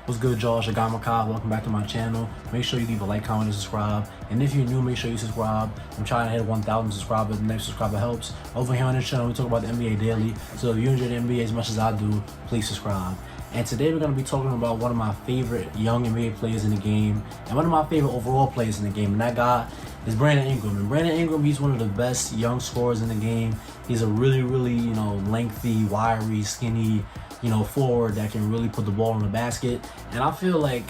What's good, y'all? It's your guy Makai. Welcome back to my channel. Make sure you leave a like, comment, and subscribe. And if you're new, make sure you subscribe. I'm trying to hit 1,000 subscribers. The next subscriber helps. Over here on this channel, we talk about the NBA daily. So if you enjoy the NBA as much as I do, please subscribe. And today we're going to be talking about one of my favorite young NBA players in the game and one of my favorite overall players in the game. And that guy is Brandon Ingram. And Brandon Ingram, he's one of the best young scorers in the game. He's a really, lengthy, wiry, skinny, forward that can really put the ball in the basket. And I feel like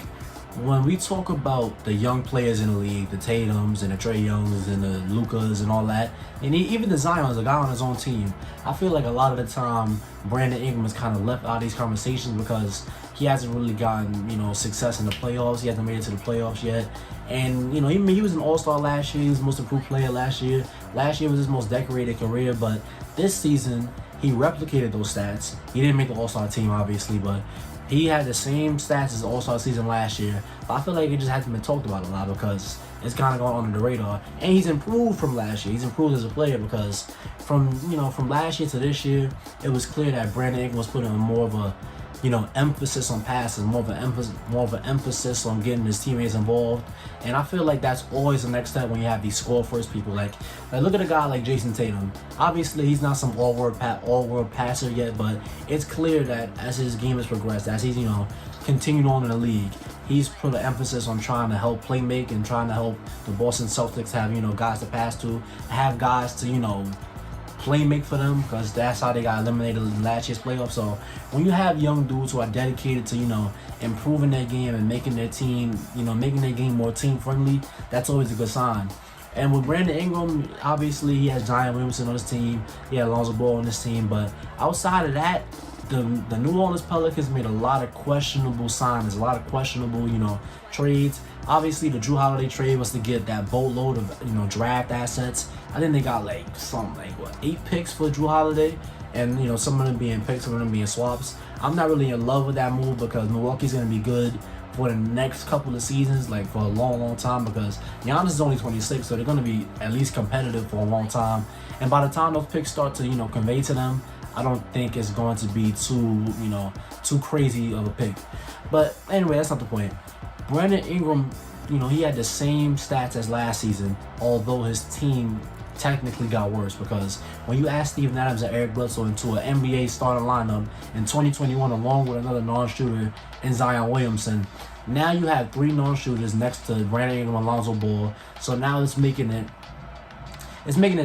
when we talk about the young players in the league, the Tatums and the Trae Youngs and the Lukas and all that, and even the Zions, a guy on his own team, I feel like a lot of the time Brandon Ingram is kind of left out of these conversations because he hasn't really gotten, success in the playoffs. He hasn't made it to the playoffs yet. And, he was an all-star last year. He was the most improved player last year. Last year was his most decorated career, but this season, he replicated those stats. He didn't make the all-star team, obviously, but he had the same stats as the all-star season last year. But I feel like it just hasn't been talked about a lot because it's kind of gone under the radar. And he's improved from last year. He's improved as a player because from last year to this year, it was clear that Brandon Ingram was putting more of a emphasis on passes, more of an emphasis on getting his teammates involved. And I feel like that's always the next step when you have these score first people. Like look at a guy like Jason Tatum. Obviously, he's not some all-world passer yet, but it's clear that as his game has progressed, as he's continued on in the league, he's put an emphasis on trying to help play make and trying to help the Boston Celtics have guys to pass to, have guys to play make for them, because that's how they got eliminated in last year's playoffs. So when you have young dudes who are dedicated to improving their game and making their team making their game more team friendly, that's always a good sign. And with Brandon Ingram, obviously he has Zion Williamson on his team, he had Lonzo Ball on his team, but outside of that, the New Orleans Pelicans made a lot of questionable signings, a lot of questionable trades. Obviously, the Jrue Holiday trade was to get that boatload of draft assets. I think they got 8 picks for Jrue Holiday, and some of them being picks, some of them being swaps. I'm not really in love with that move because Milwaukee's gonna be good for the next couple of seasons, like for a long time, because Giannis is only 26, so they're gonna be at least competitive for a long time. And by the time those picks start to convey to them, I don't think it's going to be too crazy of a pick. But anyway, that's not the point. Brandon Ingram, he had the same stats as last season, although his team technically got worse, because when you add Steven Adams and Eric Bledsoe into an NBA starting lineup in 2021 along with another non-shooter in Zion Williamson, now you have 3 non-shooters next to Brandon Ingram and Lonzo Ball. So now it's making it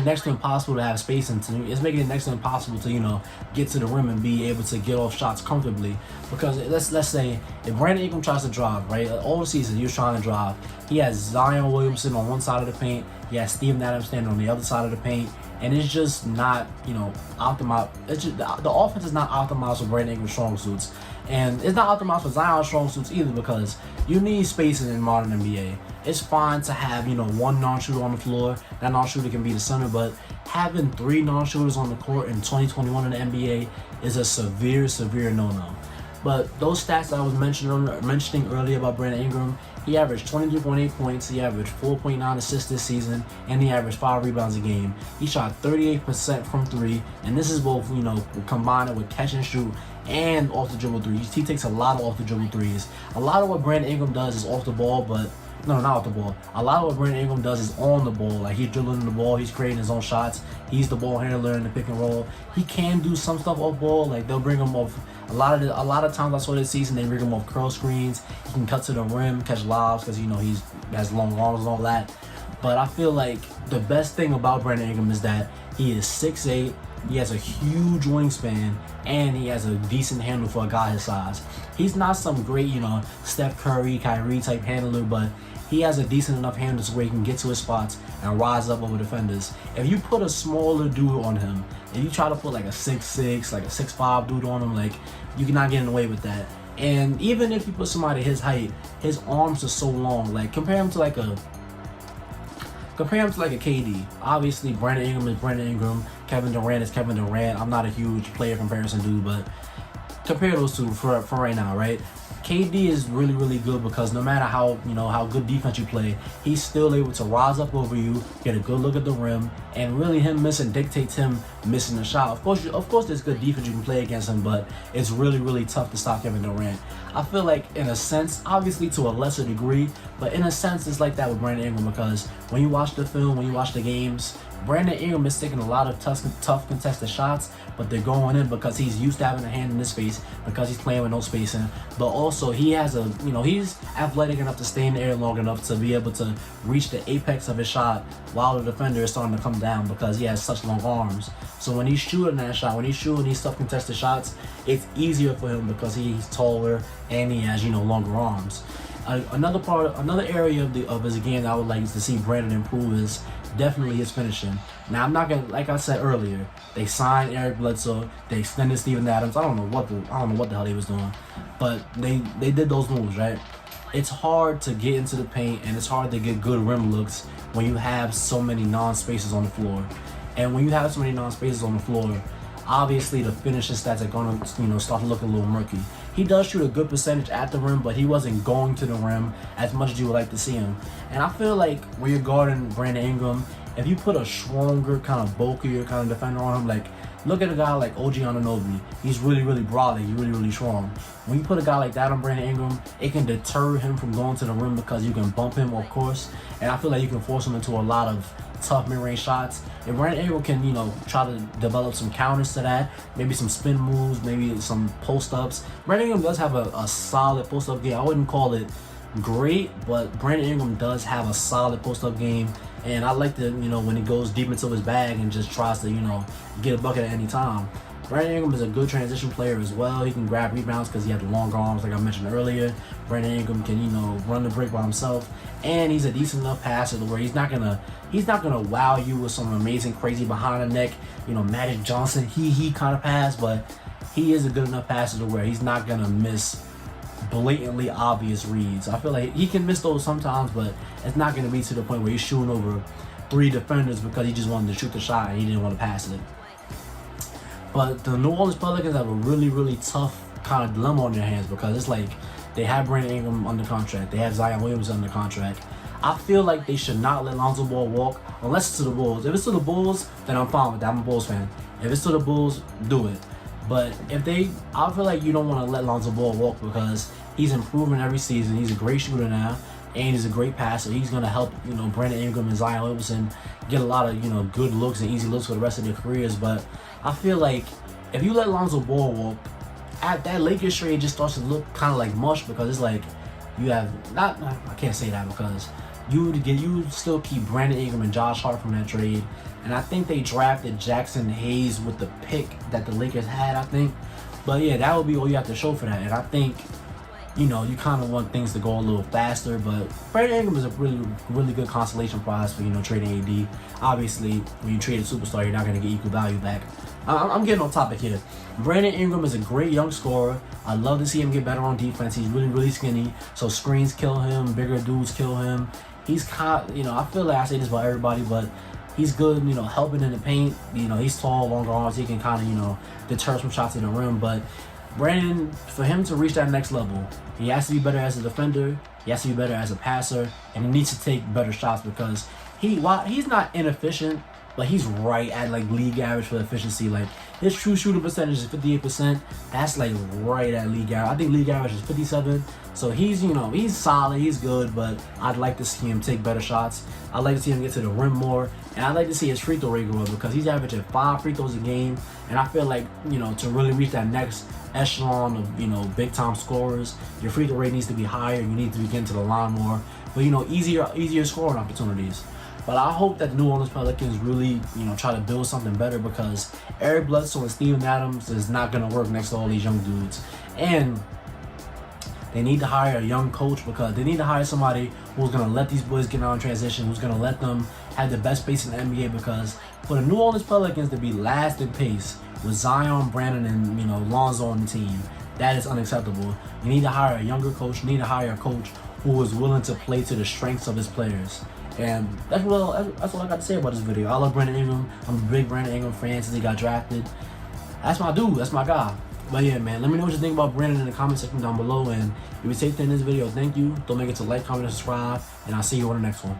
next to impossible to have space, and it's making it next to impossible to get to the rim and be able to get off shots comfortably. Because let's say if Brandon Ingram tries to drive, right, all the season he was trying to drive, he has Zion Williamson on one side of the paint, he has Steven Adams standing on the other side of the paint, and it's just not optimized. It's just the offense is not optimized for Brandon Ingram's strong suits, and it's not optimized for Zion's strong suits either, because you need spacing in modern NBA. It's fine to have one non-shooter on the floor. That non-shooter can be the center, but having 3 non-shooters on the court in 2021 in the NBA is a severe no-no. But those stats that I was mentioning earlier about Brandon Ingram, he averaged 23.8 points, he averaged 4.9 assists this season, and he averaged 5 rebounds a game. He shot 38% from 3, and this is both combined with catch and shoot and off the dribble threes. He takes a lot of off the dribble threes. A lot of what Brandon Ingram does is off the ball, but no, not off the ball. A lot of what Brandon Ingram does is on the ball. Like, he's dribbling the ball, he's creating his own shots. He's the ball handler in the pick and roll. He can do some stuff off ball. Like, they'll bring him off. A lot of times I saw this season, they bring him off curl screens. He can cut to the rim, catch lobs, because he has long arms and all that. But I feel like the best thing about Brandon Ingram is that he is 6'8". He has a huge wingspan, and he has a decent handle for a guy his size. He's not some great, Steph Curry, Kyrie type handler, but he has a decent enough handle so where he can get to his spots and rise up over defenders. If you put a smaller dude on him, and you try to put like a 6'6", like a 6'5" dude on him, like, you cannot get away with that. And even if you put somebody his height, his arms are so long. Like, compare him to like a KD. Obviously, Brandon Ingram is Brandon Ingram. Kevin Durant is Kevin Durant. I'm not a huge player comparison dude, but compare those two for right now, right? KD is really good because no matter how good defense you play, he's still able to rise up over you, get a good look at the rim, and really him missing dictates him missing the shot. Of course, there's good defense you can play against him, but it's really tough to stop Kevin Durant. I feel like in a sense, obviously to a lesser degree, but in a sense it's like that with Brandon Ingram, because when you watch the film, when you watch the games, Brandon Ingram is taking a lot of tough contested shots, but they're going in because he's used to having a hand in his face, because he's playing with no spacing. But also he has a, he's athletic enough to stay in the air long enough to be able to reach the apex of his shot while the defender is starting to come down, because he has such long arms. So when he's shooting that shot, when he's shooting these tough contested shots, it's easier for him because he's taller and he has, longer arms. Another area of his game that I would like to see Brandon improve is definitely his finishing. Now, I'm not gonna, like I said earlier, they signed Eric Bledsoe, they extended Steven Adams. I don't know what the hell they was doing, but they did those moves, right? It's hard to get into the paint and it's hard to get good rim looks when you have so many non-spaces on the floor. And when you have so many non-spaces on the floor, obviously the finishing stats are gonna, start to look a little murky. He does shoot a good percentage at the rim, but he wasn't going to the rim as much as you would like to see him. And I feel like when you're guarding Brandon Ingram, if you put a stronger, kind of bulkier kind of defender on him, like look at a guy like OG Anunoby. He's really, really broad, he's really, really strong. When you put a guy like that on Brandon Ingram, it can deter him from going to the rim because you can bump him, of course. And I feel like you can force him into a lot of tough mid-range shots. If Brandon Ingram can, try to develop some counters to that, maybe some spin moves, maybe some post-ups. Brandon Ingram does have a solid post-up game. I wouldn't call it great, but Brandon Ingram does have a solid post-up game. And I like to, when he goes deep into his bag and just tries to, get a bucket at any time. Brandon Ingram is a good transition player as well. He can grab rebounds because he has long arms, like I mentioned earlier. Brandon Ingram can, run the break by himself, and he's a decent enough passer to where he's not gonna wow you with some amazing, crazy behind the neck, Magic Johnson he kind of pass, but he is a good enough passer to where he's not gonna miss blatantly obvious reads. I feel like he can miss those sometimes, but it's not gonna be to the point where he's shooting over 3 defenders because he just wanted to shoot the shot and he didn't want to pass it. But the New Orleans Pelicans have a really, really tough kind of dilemma on their hands, because it's like they have Brandon Ingram under contract, they have Zion Williamson under contract. I feel like they should not let Lonzo Ball walk unless it's to the Bulls. If it's to the Bulls, then I'm fine with that. I'm a Bulls fan. If it's to the Bulls, do it. But I feel like you don't want to let Lonzo Ball walk because he's improving every season. He's a great shooter now, and he's a great passer. He's going to help, Brandon Ingram and Zion Williamson get a lot of, good looks and easy looks for the rest of their careers. But I feel like if you let Lonzo Ball walk, at that Lakers trade just starts to look kind of like mush, because it's like you have I can't say that, because you still keep Brandon Ingram and Josh Hart from that trade, and I think they drafted Jackson Hayes with the pick that the Lakers had, I think. But yeah, that would be all you have to show for that, and I think you kind of want things to go a little faster. But Brandon Ingram is a really, really good consolation prize for trading AD. Obviously, when you trade a superstar, you're not going to get equal value back. I'm getting on topic here. Brandon Ingram is a great young scorer. I love to see him get better on defense. He's really, really skinny, so screens kill him, bigger dudes kill him. He's kind of, I feel like I say this about everybody, but he's good, helping in the paint. He's tall, longer arms. He can kind of, deter some shots in the rim. But Brandon, for him to reach that next level, he has to be better as a defender. He has to be better as a passer, and he needs to take better shots, because while he's not inefficient, but he's right at like league average for efficiency. Like his true shooting percentage is 58%. That's like right at league average. I think league average is 57. So he's he's solid, he's good, but I'd like to see him take better shots. I'd like to see him get to the rim more, and I'd like to see his free throw rate go up, because he's averaging 5 free throws a game. And I feel like to really reach that next echelon of big time scorers, your free throw rate needs to be higher. You need to be getting to the line more, but easier scoring opportunities. But I hope that the New Orleans Pelicans really, try to build something better, because Eric Bledsoe and Steven Adams is not going to work next to all these young dudes. And they need to hire a young coach, because they need to hire somebody who's going to let these boys get on transition, who's going to let them have the best pace in the NBA, because for the New Orleans Pelicans to be last in pace with Zion, Brandon, and, Lonzo on the team, that is unacceptable. You need to hire a younger coach. You need to hire a coach who is willing to play to the strengths of his players. And that's all I got to say about this video. I love Brandon Ingram. I'm a big Brandon Ingram fan since he got drafted. That's my dude. That's my guy. But yeah, man, let me know what you think about Brandon in the comment section down below. And if you take in this video, thank you. Don't forget to like, comment, and subscribe. And I'll see you on the next one.